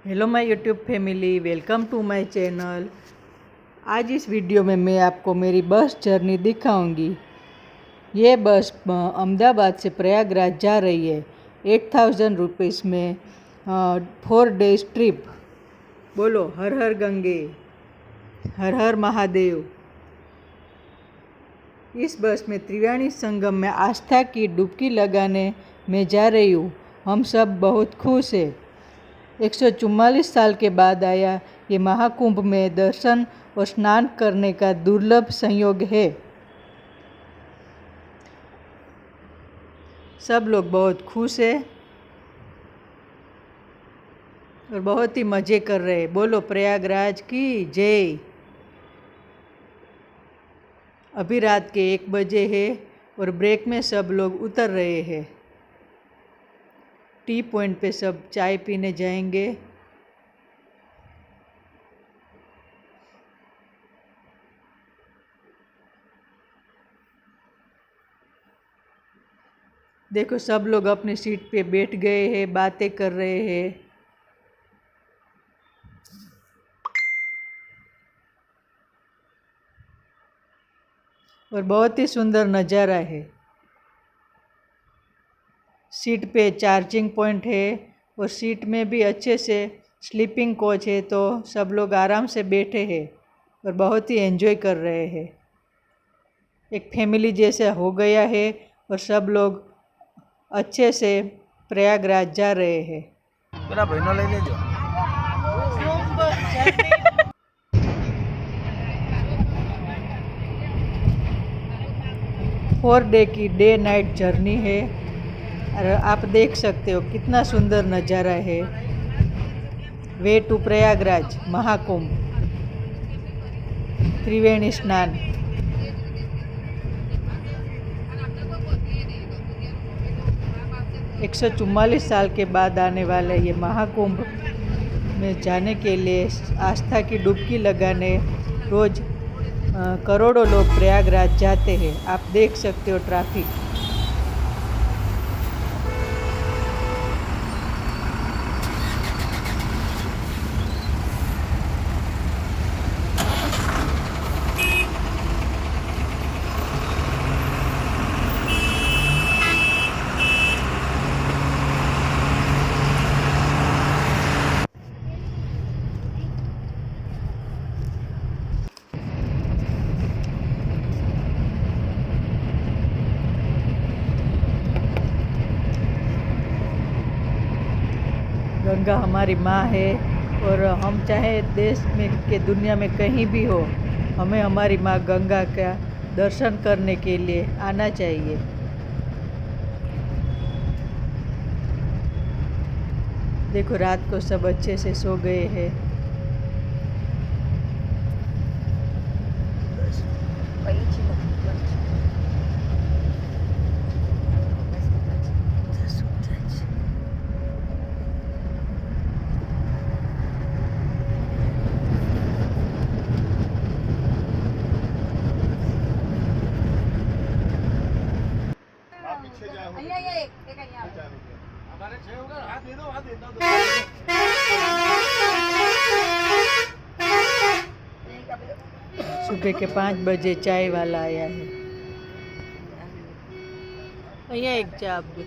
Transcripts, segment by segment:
Hello my YouTube family, welcome to my channel. आज इस video में मैं आपको मेरी बस जर्नी दिखाऊंगी। ये बस अहमदाबाद से प्रयागराज जा रही है। 8000 रुपीज़ में 4 डेज ट्रिप। बोलो हर हर गंगे, हर हर महादेव। इस बस में त्रिवेणी संगम में आस्था की डुबकी लगाने मैं जा रही हूँ। हम सब बहुत खुश हैं। 144 साल के बाद आया ये महाकुंभ में दर्शन और स्नान करने का दुर्लभ संयोग है। सब लोग बहुत खुश हैं और बहुत ही मज़े कर रहे हैं। बोलो प्रयागराज की जय। अभी रात के 1 बजे है और ब्रेक में सब लोग उतर रहे हैं। टी पॉइंट पे सब चाय पीने जाएंगे। देखो सब लोग अपनी सीट पे बैठ गए हैं, बातें कर रहे हैं। और बहुत ही सुंदर नज़ारा है। सीट पे चार्जिंग पॉइंट है और सीट में भी अच्छे से स्लीपिंग कोच है, तो सब लोग आराम से बैठे हैं और बहुत ही एंजॉय कर रहे हैं। एक फैमिली जैसा हो गया है और सब लोग अच्छे से प्रयागराज जा रहे हैं। 4 डे की डे नाइट जर्नी है और आप देख सकते हो कितना सुंदर नज़ारा है। वे टू प्रयागराज महाकुंभ, त्रिवेणी स्नान। एक 144 साल के बाद आने वाले ये महाकुंभ में जाने के लिए आस्था की डुबकी लगाने रोज़ करोड़ों लोग प्रयागराज जाते हैं। आप देख सकते हो ट्रैफिक। गंगा हमारी माँ है और हम चाहे देश में के दुनिया में कहीं भी हो, हमें हमारी माँ गंगा का दर्शन करने के लिए आना चाहिए। देखो रात को सब अच्छे से सो गए हैं। सुबह के 5 बजे चाय वाला आया है। અહીંયા એક ચા આપજો।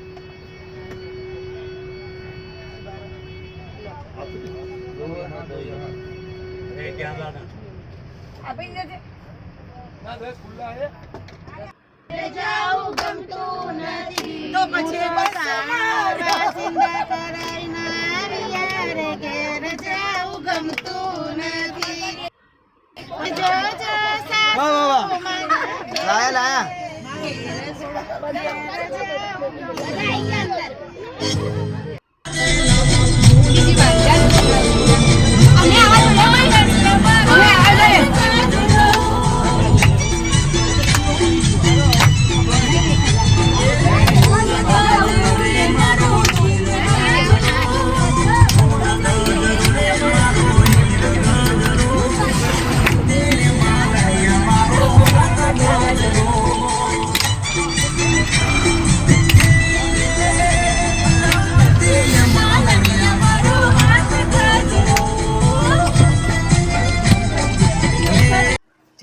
તો પછી બાસિંદા કરાઈ નારિયા રે ઘેર જાઉં ગમતું નથી। જો જો સાસુ લાયા લાયા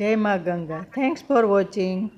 જય મા ગંગા. Thanks for watching.